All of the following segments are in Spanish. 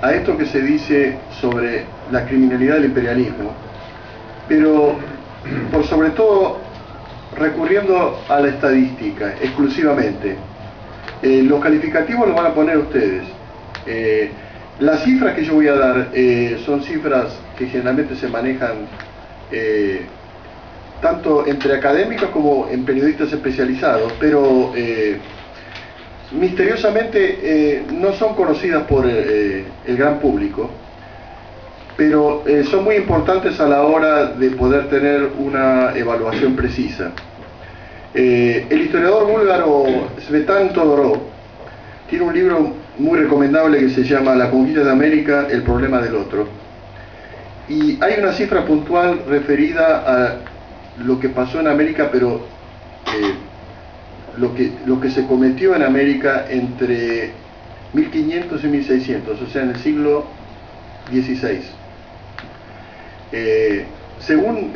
a esto que se dice sobre la criminalidad del imperialismo, pero por sobre todo recurriendo a la estadística exclusivamente. Los calificativos los van a poner ustedes. Las cifras que yo voy a dar son cifras que generalmente se manejan tanto entre académicos como en periodistas especializados, pero misteriosamente no son conocidas por el gran público, pero son muy importantes a la hora de poder tener una evaluación precisa. El historiador búlgaro Svetan Todorov tiene un libro muy recomendable que se llama La conquista de América, el problema del otro, y hay una cifra puntual referida a lo que pasó en América, pero lo que se cometió en América entre 1500 y 1600, o sea, en el siglo XVI. Según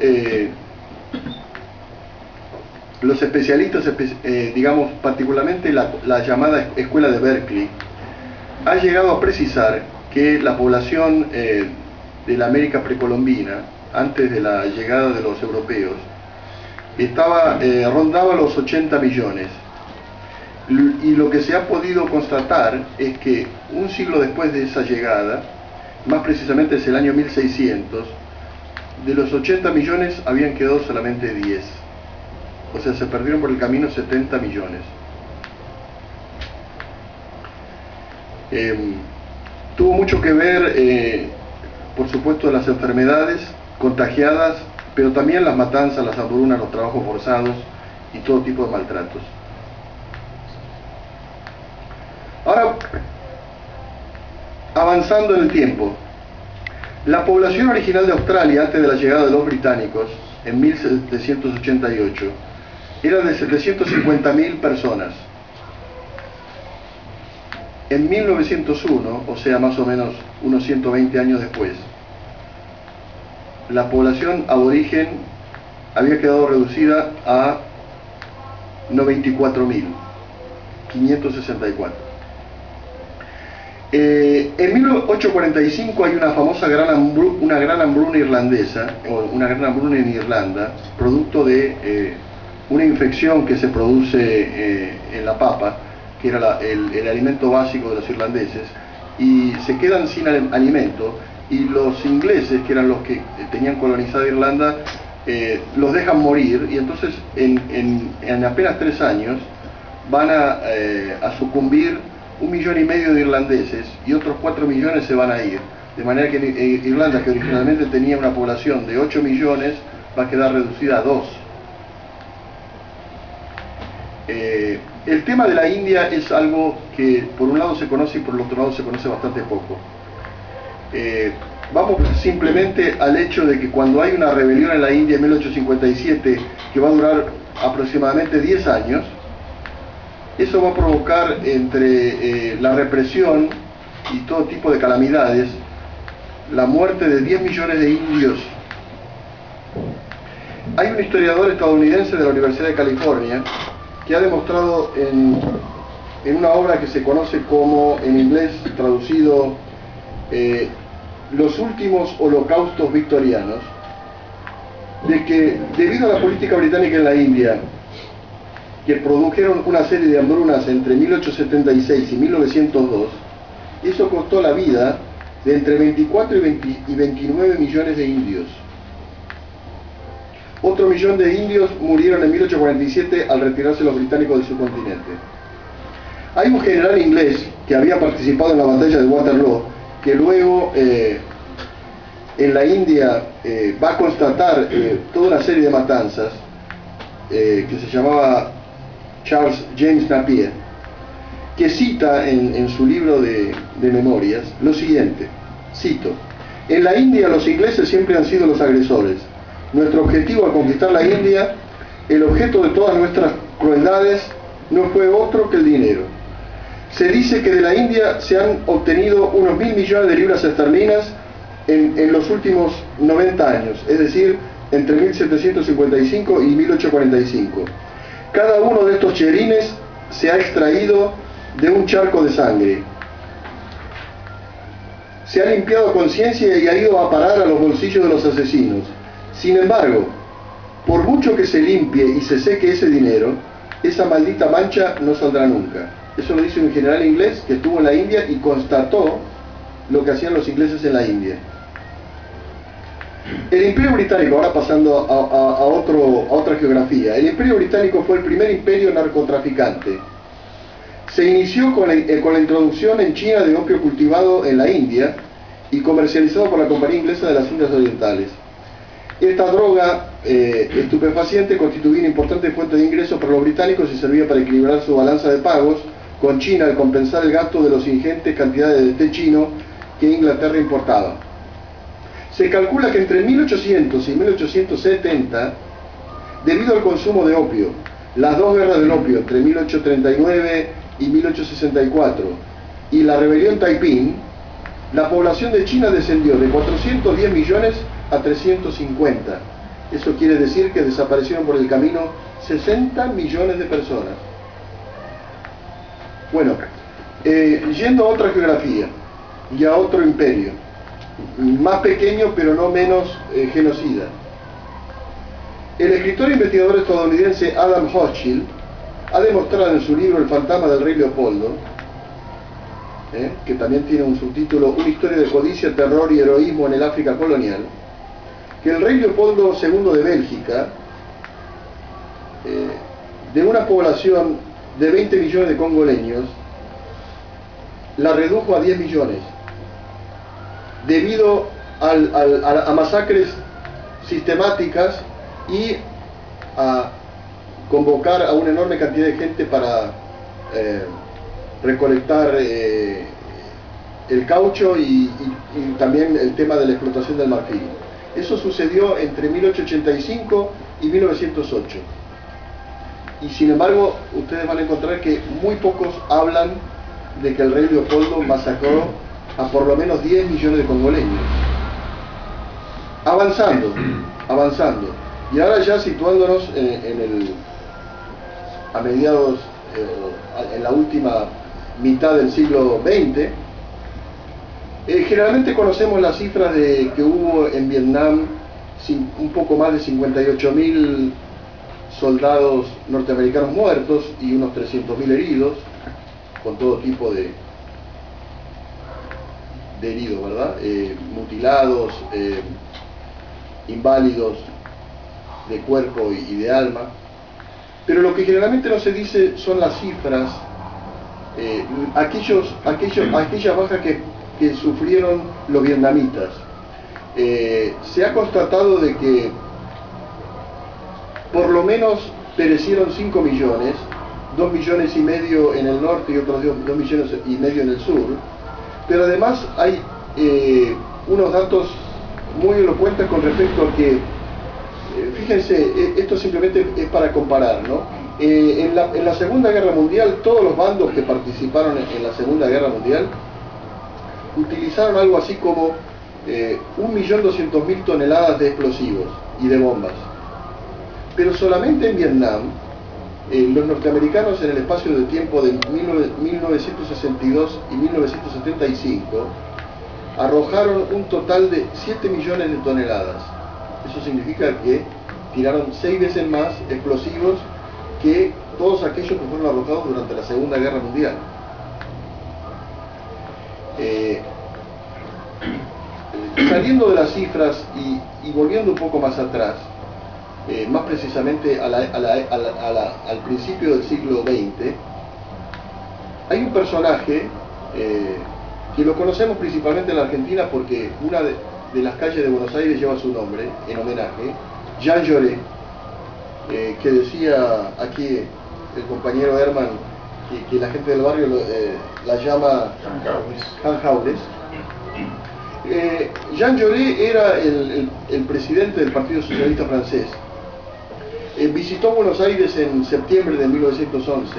los especialistas, digamos particularmente la llamada escuela de Berkeley, ha llegado a precisar que la población de la América precolombina, antes de la llegada de los europeos, rondaba los 80 millones. Y lo que se ha podido constatar es que un siglo después de esa llegada, más precisamente es el año 1600, de los 80 millones habían quedado solamente 10. O sea, se perdieron por el camino 70 millones. Tuvo mucho que ver, por supuesto, las enfermedades contagiadas, pero también las matanzas, las hambrunas, los trabajos forzados y todo tipo de maltratos. Ahora, avanzando en el tiempo, la población original de Australia, antes de la llegada de los británicos, en 1788, era de 750.000 personas. En 1901, o sea, más o menos unos 120 años después, la población aborigen había quedado reducida a 94.564. En 1845 hay una famosa una gran hambruna irlandesa, o una gran hambruna en Irlanda, producto de una infección que se produce en la papa, que era el alimento básico de los irlandeses, y se quedan sin alimento, y los ingleses, que eran los que tenían colonizada Irlanda, los dejan morir, y entonces en apenas 3 años van a sucumbir 1,5 millones de irlandeses, y otros 4 millones se van a ir, de manera que Irlanda, que originalmente tenía una población de 8 millones, va a quedar reducida a 2. El tema de la India es algo que por un lado se conoce y por el otro lado se conoce bastante poco. Vamos simplemente al hecho de que cuando hay una rebelión en la India en 1857, que va a durar aproximadamente 10 años, eso va a provocar entre la represión y todo tipo de calamidades, la muerte de 10 millones de indios. Hay un historiador estadounidense de la Universidad de California que ha demostrado en una obra que se conoce como, en inglés traducido, Los últimos holocaustos victorianos, de que debido a la política británica en la India, que produjeron una serie de hambrunas entre 1876 y 1902, eso costó la vida de entre 24 y 29 millones de indios. Otro millón de indios murieron en 1847 al retirarse los británicos del subcontinente. Hay un general inglés que había participado en la batalla de Waterloo, que luego en la India va a constatar toda una serie de matanzas, que se llamaba Charles James Napier, que cita en su libro de memorias lo siguiente, cito: en la India los ingleses siempre han sido los agresores. Nuestro objetivo al conquistar la India, el objeto de todas nuestras crueldades, no fue otro que el dinero. Se dice que de la India se han obtenido unos 1.000 millones de libras esterlinas en los últimos 90 años, es decir, entre 1755 y 1845. Cada uno de estos cherines se ha extraído de un charco de sangre. se ha limpiado a conciencia y ha ido a parar a los bolsillos de los asesinos. Sin embargo, por mucho que se limpie y se seque ese dinero, esa maldita mancha no saldrá nunca. Eso lo dice un general inglés que estuvo en la India y constató lo que hacían los ingleses en la India. El Imperio Británico, ahora pasando a otra geografía, el Imperio Británico fue el primer imperio narcotraficante. Se inició con la introducción en China de opio cultivado en la India y comercializado por la Compañía Inglesa de las Indias Orientales. Esta droga estupefaciente constituía una importante fuente de ingresos para los británicos y servía para equilibrar su balanza de pagos con China al compensar el gasto de los ingentes cantidades de té chino que Inglaterra importaba. Se calcula que entre 1800 y 1870, debido al consumo de opio, las dos guerras del opio entre 1839 y 1864 y la rebelión Taiping, la población de China descendió de 410 millones a 350. Eso quiere decir que desaparecieron por el camino 60 millones de personas. Bueno, yendo a otra geografía y a otro imperio, más pequeño pero no menos genocida. El escritor e investigador estadounidense Adam Hochschild ha demostrado en su libro El fantasma del rey Leopoldo, que también tiene un subtítulo, Una historia de codicia, terror y heroísmo en el África colonial, que el rey Leopoldo II de Bélgica, de una población de 20 millones de congoleños, la redujo a 10 millones, debido a masacres sistemáticas y a convocar a una enorme cantidad de gente para recolectar el caucho y también el tema de la explotación del marfil. Eso sucedió entre 1885 y 1908. Y sin embargo, ustedes van a encontrar que muy pocos hablan de que el rey Leopoldo masacró a por lo menos 10 millones de congoleños. Avanzando. Y ahora ya situándonos a mediados, en la última mitad del siglo XX, generalmente conocemos las cifras de que hubo en Vietnam un poco más de 58.000 soldados norteamericanos muertos y unos 300.000 heridos, con todo tipo de heridos, ¿verdad? Mutilados, inválidos de cuerpo y de alma. Pero lo que generalmente no se dice son las cifras, aquellas bajas que sufrieron los vietnamitas. Se ha constatado de que por lo menos perecieron 5 millones, 2 millones y medio en el norte y otros 2 millones y medio en el sur, pero además hay unos datos muy elocuentes con respecto a que, fíjense, esto simplemente es para comparar, ¿no? En la Segunda Guerra Mundial, todos los bandos que participaron en la Segunda Guerra Mundial utilizaron algo así como 1.200.000 toneladas de explosivos y de bombas. Pero solamente en Vietnam, los norteamericanos en el espacio de tiempo de 1962 y 1975 arrojaron un total de 7 millones de toneladas. Eso significa que tiraron 6 veces más explosivos que todos aquellos que fueron arrojados durante la Segunda Guerra Mundial. Saliendo de las cifras y volviendo un poco más atrás, más precisamente al principio del siglo XX, hay un personaje que lo conocemos principalmente en la Argentina porque una de las calles de Buenos Aires lleva su nombre en homenaje, Jean Jaurès, que decía aquí el compañero Herman que la gente del barrio la llama Jean Jaurès. Jean Jaurès era el presidente del Partido Socialista francés. Visitó Buenos Aires en septiembre de 1911,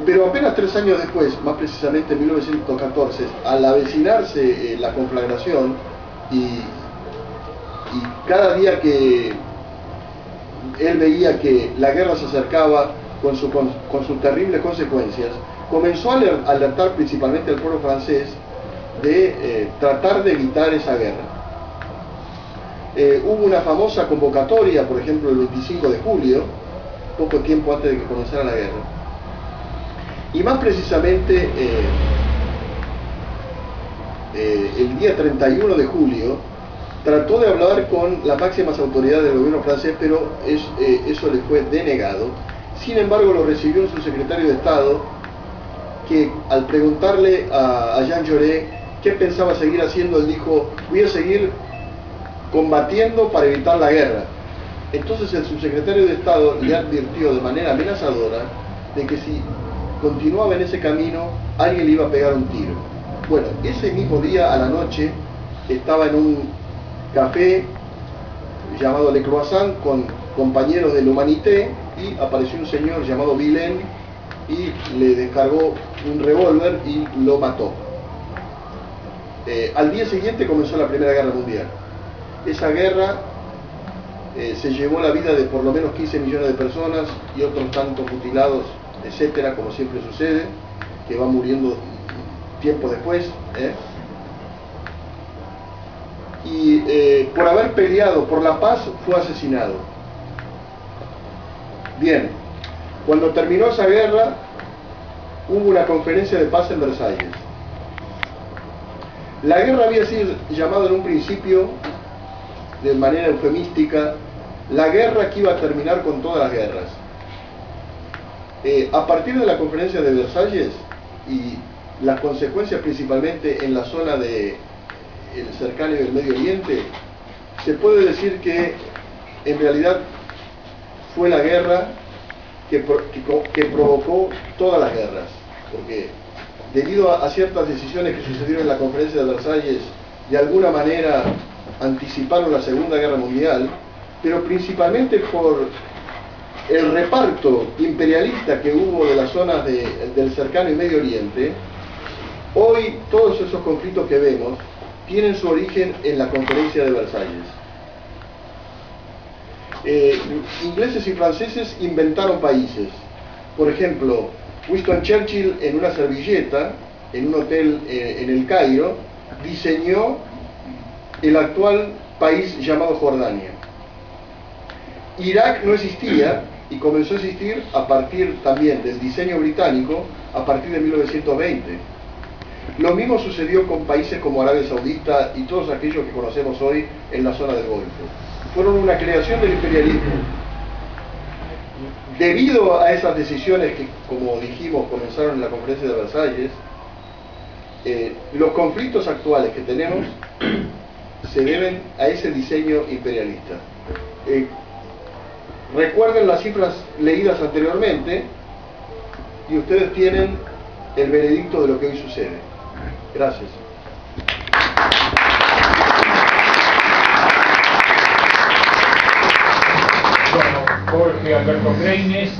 pero apenas 3 años después, más precisamente en 1914, al avecinarse la conflagración y cada día que él veía que la guerra se acercaba con sus terribles consecuencias, comenzó a alertar principalmente al pueblo francés de tratar de evitar esa guerra. Hubo una famosa convocatoria, por ejemplo, el 25 de julio, poco tiempo antes de que comenzara la guerra. Y más precisamente, el día 31 de julio, trató de hablar con las máximas autoridades del gobierno francés, pero eso le fue denegado. Sin embargo, lo recibió su secretario de Estado, que al preguntarle a Jean Jaurès qué pensaba seguir haciendo, él dijo: voy a seguir combatiendo para evitar la guerra. Entonces el subsecretario de Estado le advirtió de manera amenazadora de que si continuaba en ese camino, alguien le iba a pegar un tiro. Bueno, ese mismo día a la noche estaba en un café llamado Le Croissant con compañeros de l'Humanité y apareció un señor llamado Villain y le descargó un revólver y lo mató. Al día siguiente comenzó la Primera Guerra Mundial. Esa guerra se llevó la vida de por lo menos 15 millones de personas y otros tantos mutilados, etcétera, como siempre sucede, que van muriendo tiempo después. Y por haber peleado por la paz fue asesinado. Bien, cuando terminó esa guerra hubo una conferencia de paz en Versalles. La guerra había sido llamada en un principio, de manera eufemística, la guerra que iba a terminar con todas las guerras. A partir de la conferencia de Versalles y las consecuencias principalmente en la zona del cercano y del Medio Oriente, se puede decir que en realidad fue la guerra que provocó todas las guerras, porque debido a ciertas decisiones que sucedieron en la conferencia de Versalles, de alguna manera anticiparon la Segunda Guerra Mundial, pero principalmente por el reparto imperialista que hubo de las zonas del cercano y Medio Oriente. Hoy todos esos conflictos que vemos tienen su origen en la conferencia de Versalles. Ingleses y franceses inventaron países. Por ejemplo, Winston Churchill, en una servilleta en un hotel en el Cairo, diseñó el actual país llamado Jordania. Irak no existía y comenzó a existir a partir también del diseño británico a partir de 1920. Lo mismo sucedió con países como Arabia Saudita y todos aquellos que conocemos hoy en la zona del Golfo. Fueron una creación del imperialismo. Debido a esas decisiones que, como dijimos, comenzaron en la conferencia de Versalles, los conflictos actuales que tenemos se deben a ese diseño imperialista. Recuerden las cifras leídas anteriormente y ustedes tienen el veredicto de lo que hoy sucede. Gracias. Bueno, Jorge Alberto Greines.